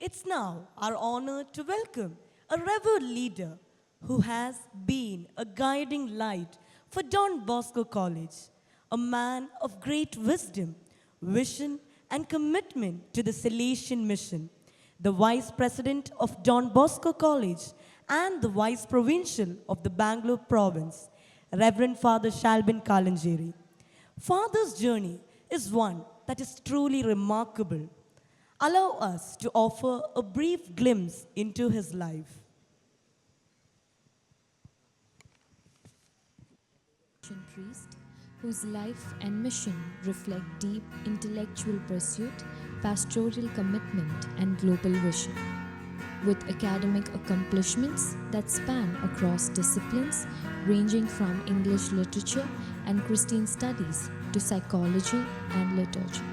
It's now our honor to welcome a revered leader who has been a guiding light for Don Bosco College, a man of great wisdom, vision, and commitment to the Salesian mission, the Vice President of Don Bosco College and the Vice Provincial of the Bangalore Province, Reverend Father Shalbin Kalanjeri. Father's journey is one that is truly remarkable. Allow us to offer a brief glimpse into his life. Priest whose life and mission reflect deep intellectual pursuit, pastoral commitment, and global vision. With academic accomplishments that span across disciplines ranging from English literature and Christian studies to psychology and liturgy.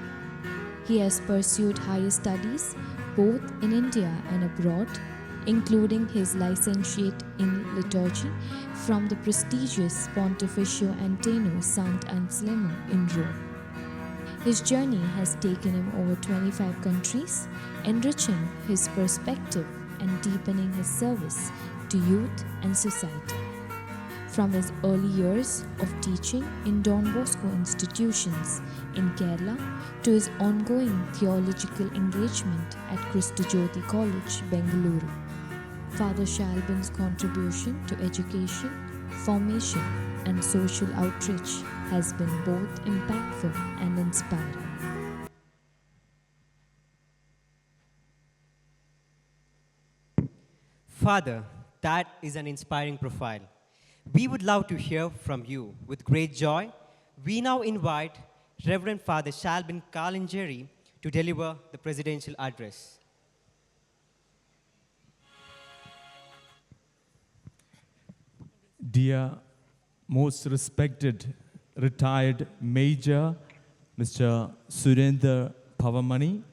He has pursued higher studies both in India and abroad, including his licentiate in liturgy from the prestigious Pontificio Anteno Sant'Anselmo in Rome. His journey has taken him over 25 countries, enriching his perspective and deepening his service to youth and society. From his early years of teaching in Don Bosco institutions in Kerala to his ongoing theological engagement at Christu Jyoti College, Bangalore, Father Shalbin's contribution to education, formation, and social outreach has been both impactful and inspiring. Father, that is an inspiring profile. We would love to hear from you. With great joy, we now invite Reverend Father Shalbin Kalanjeri to deliver the presidential address. Dear most respected retired Major Mr. Surendra Pavamani,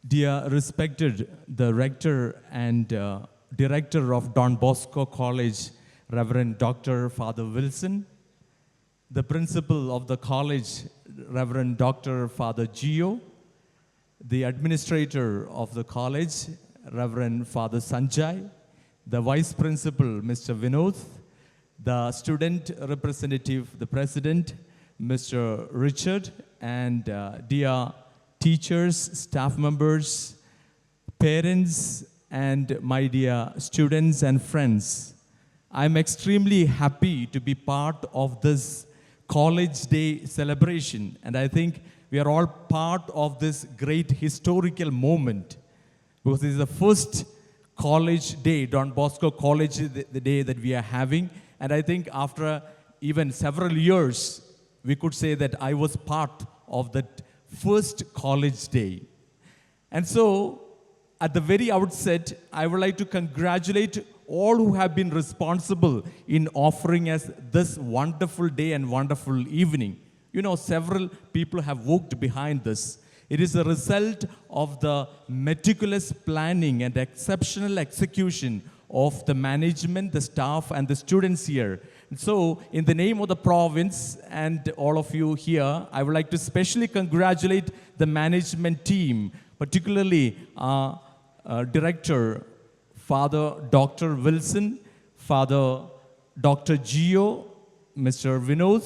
dear respected the Rector and Director of Don Bosco College, Reverend Dr. Father Wilson, the Principal of the college, Reverend Dr. Father Gio, the Administrator of the college, Reverend Father Sanjay, the Vice Principal, Mr. Vinod, the Student Representative, the President, Mr. Richard, and dear teachers, staff members, parents, and my dear students and friends. I'm extremely happy to be part of this College Day celebration, and I think we are all part of this great historical moment because this is the first College Day, Don Bosco College, the day that we are having, and I think after even several years, we could say that I was part of that first College Day. And so, at the very outset, I would like to congratulate all who have been responsible in offering us this wonderful day and wonderful evening. You know, several people have worked behind this. It is a result of the meticulous planning and exceptional execution of the management, the staff, and the students here. And so, in the name of the province and all of you here, I would like to specially congratulate the management team, particularly our Director, Father Dr. Wilson, Father Dr. Gio, Mr. Vinod,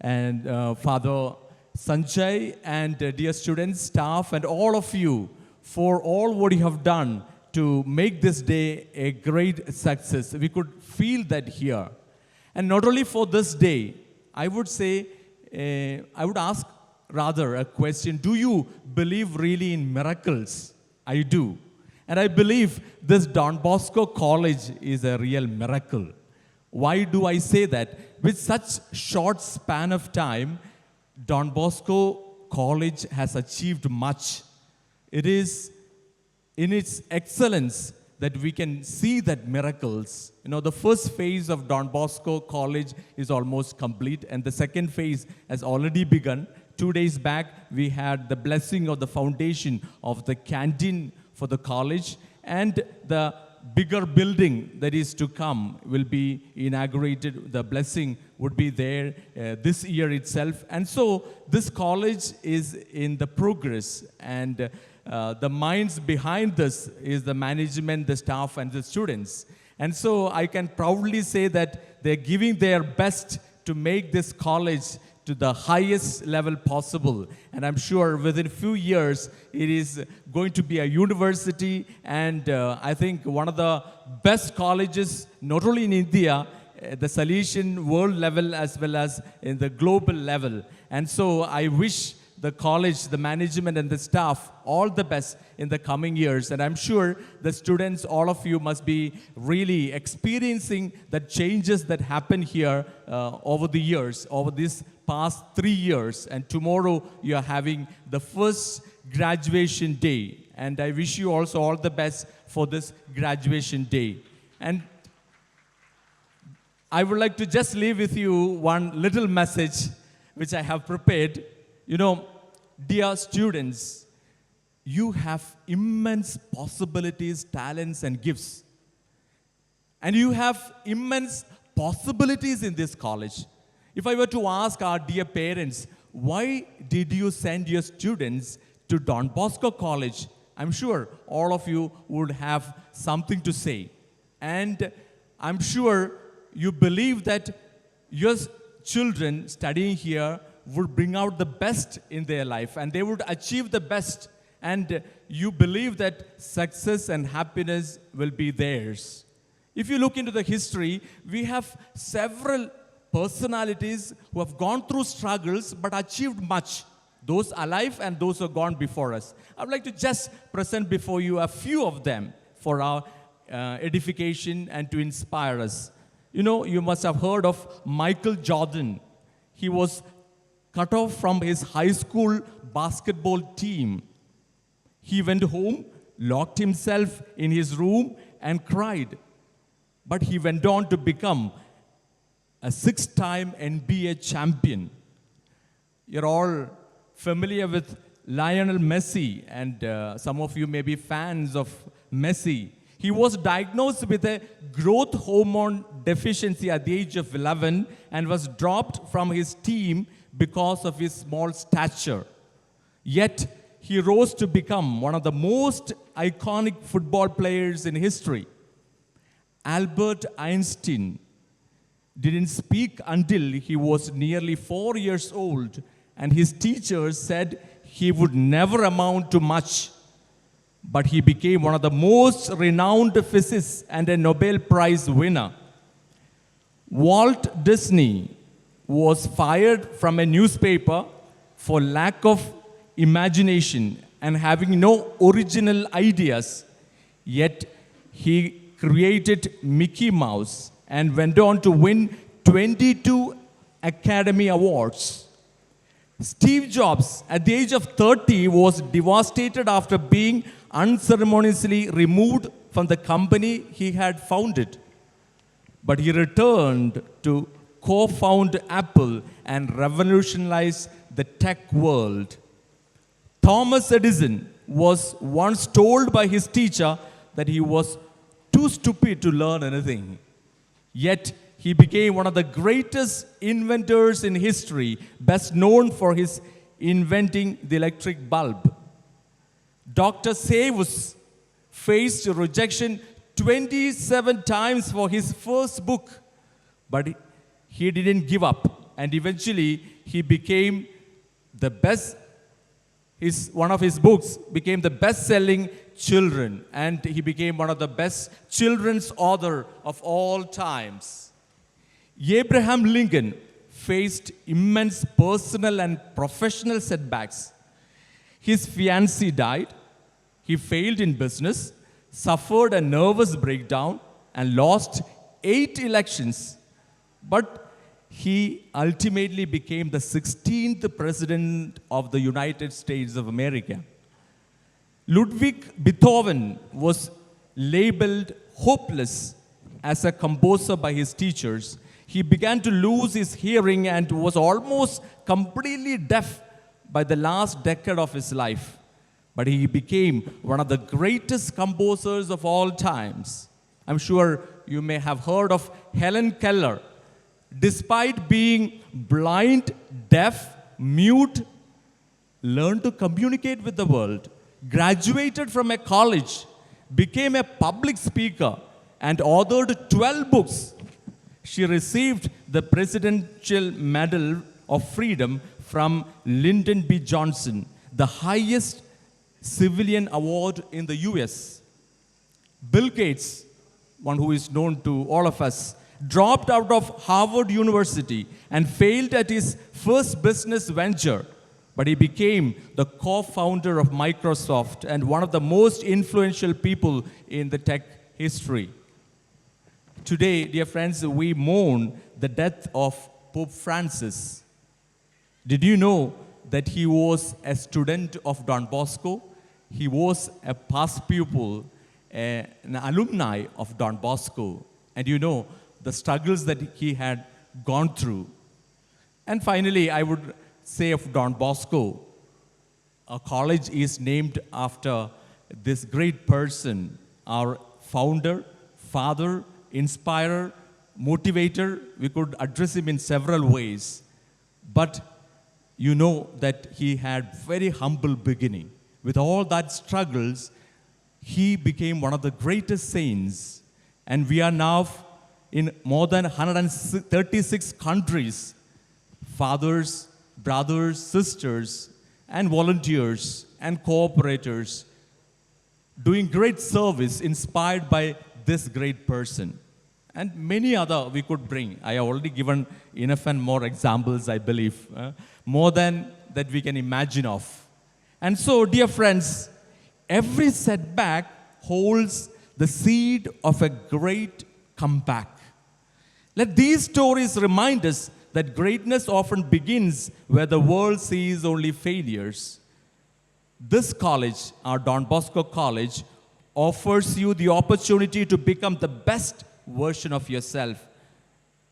and Father Sanjay, and dear students, staff, and all of you for all what you have done to make this day a great success. We could feel that here. And not only for this day, I would say, I would ask rather a question, do you believe really in miracles? I do. And I believe this Don Bosco College is a real miracle. Why do I say that? With such short span of time, Don Bosco College has achieved much. It is in its excellence that we can see that miracles. You know, the first phase of Don Bosco College is almost complete, and the second phase has already begun. 2 days back, we had the blessing of the foundation of the canteen for the college, and the bigger building that is to come will be inaugurated. The blessing would be there this year itself. And so this college is in the progress, and the minds behind this is the management, the staff, and the students. And so I can proudly say that they're giving their best to make this college to the highest level possible. And I'm sure within a few years, it is going to be a university, and I think one of the best colleges, not only in India, the Salesian world level as well as in the global level. And so I wish the college, the management, and the staff all the best in the coming years. And I'm sure the students, all of you, must be really experiencing the changes that happen here over the years, over these past 3 years. And tomorrow you are having the first graduation day. And I wish you also all the best for this graduation day. And I would like to just leave with you one little message which I have prepared. You know, dear students, you have immense possibilities, talents, and gifts. And you have immense possibilities in this college. If I were to ask our dear parents, why did you send your students to Don Bosco College? I'm sure all of you would have something to say. And I'm sure you believe that your children studying here would bring out the best in their life, and they would achieve the best. And you believe that success and happiness will be theirs. If you look into the history, we have several personalities who have gone through struggles but achieved much. Those alive and those who have gone before us. I would like to just present before you a few of them for our edification and to inspire us. You know, you must have heard of Michael Jordan. He was cut off from his high school basketball team. He went home, locked himself in his room, and cried. But he went on to become a 6-time NBA champion. You're all familiar with Lionel Messi, and some of you may be fans of Messi. He was diagnosed with a growth hormone deficiency at the age of 11 and was dropped from his team because of his small stature. Yet, he rose to become one of the most iconic football players in history. Albert Einstein didn't speak until he was nearly 4 years old, and his teachers said he would never amount to much. But he became one of the most renowned physicists and a Nobel Prize winner. Walt Disney was fired from a newspaper for lack of imagination and having no original ideas. Yet he created Mickey Mouse and went on to win 22 Academy Awards. Steve Jobs, at the age of 30, was devastated after being unceremoniously removed from the company he had founded. But he returned to co-found Apple and revolutionize the tech world. Thomas Edison was once told by his teacher that he was too stupid to learn anything. Yet, he became one of the greatest inventors in history, best known for his inventing the electric bulb. Dr. Seuss faced rejection 27 times for his first book, but he didn't give up, and eventually he became the best. One of his books became the best-selling children, and he became one of the best children's author of all times. Abraham Lincoln faced immense personal and professional setbacks. His fiancée died, he failed in business, suffered a nervous breakdown, and lost 8 elections. But he ultimately became the 16th president of the United States of America. Ludwig Beethoven was labeled hopeless as a composer by his teachers. He began to lose his hearing and was almost completely deaf by the last decade of his life. But he became one of the greatest composers of all times. I'm sure you may have heard of Helen Keller. Despite being blind, deaf, mute, learned to communicate with the world. graduated from a college, became a public speaker, and authored 12 books. She received the Presidential Medal of Freedom from Lyndon B. Johnson, the highest civilian award in the US. Bill Gates, one who is known to all of us, dropped out of Harvard University and failed at his first business venture, but he became the co-founder of Microsoft and one of the most influential people in the tech history. Today, dear friends, we mourn the death of Pope Francis. Did you know that he was a student of Don Bosco? He was a past pupil, an alumni of Don Bosco. And you know the struggles that he had gone through. And finally, I would say of Don Bosco, a college is named after this great person, our founder, father, inspirer, motivator. We could address him in several ways. But you know that he had very humble beginning. With all that struggles, he became one of the greatest saints. And we are now in more than 136 countries. Fathers, brothers, sisters, and volunteers and cooperators doing great service inspired by this great person. And many other we could bring. I have already given enough and more examples, I believe. More than that we can imagine of. And so, dear friends, every setback holds the seed of a great comeback. Let these stories remind us that greatness often begins where the world sees only failures. This college, our Don Bosco College, offers you the opportunity to become the best version of yourself.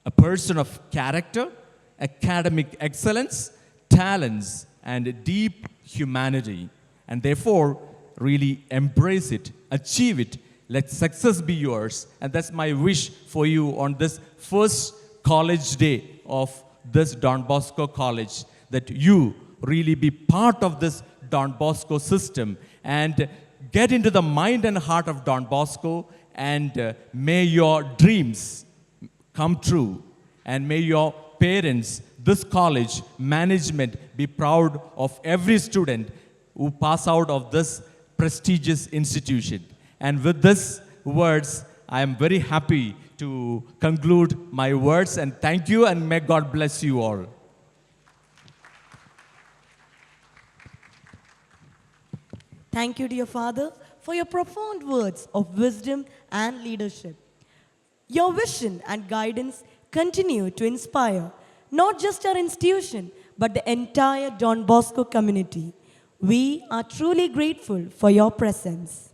A person of character, academic excellence, talents, and deep humanity. And therefore, really embrace it, achieve it. Let success be yours. And that's my wish for you on this first college day of this Don Bosco College, that you really be part of this Don Bosco system and get into the mind and heart of Don Bosco, and may your dreams come true, and may your parents, this college, management be proud of every student who pass out of this prestigious institution. And with these words, I am very happy to conclude my words, and thank you, and may God bless you all. Thank you, dear Father, for your profound words of wisdom and leadership. Your vision and guidance continue to inspire not just our institution, but the entire Don Bosco community. We are truly grateful for your presence.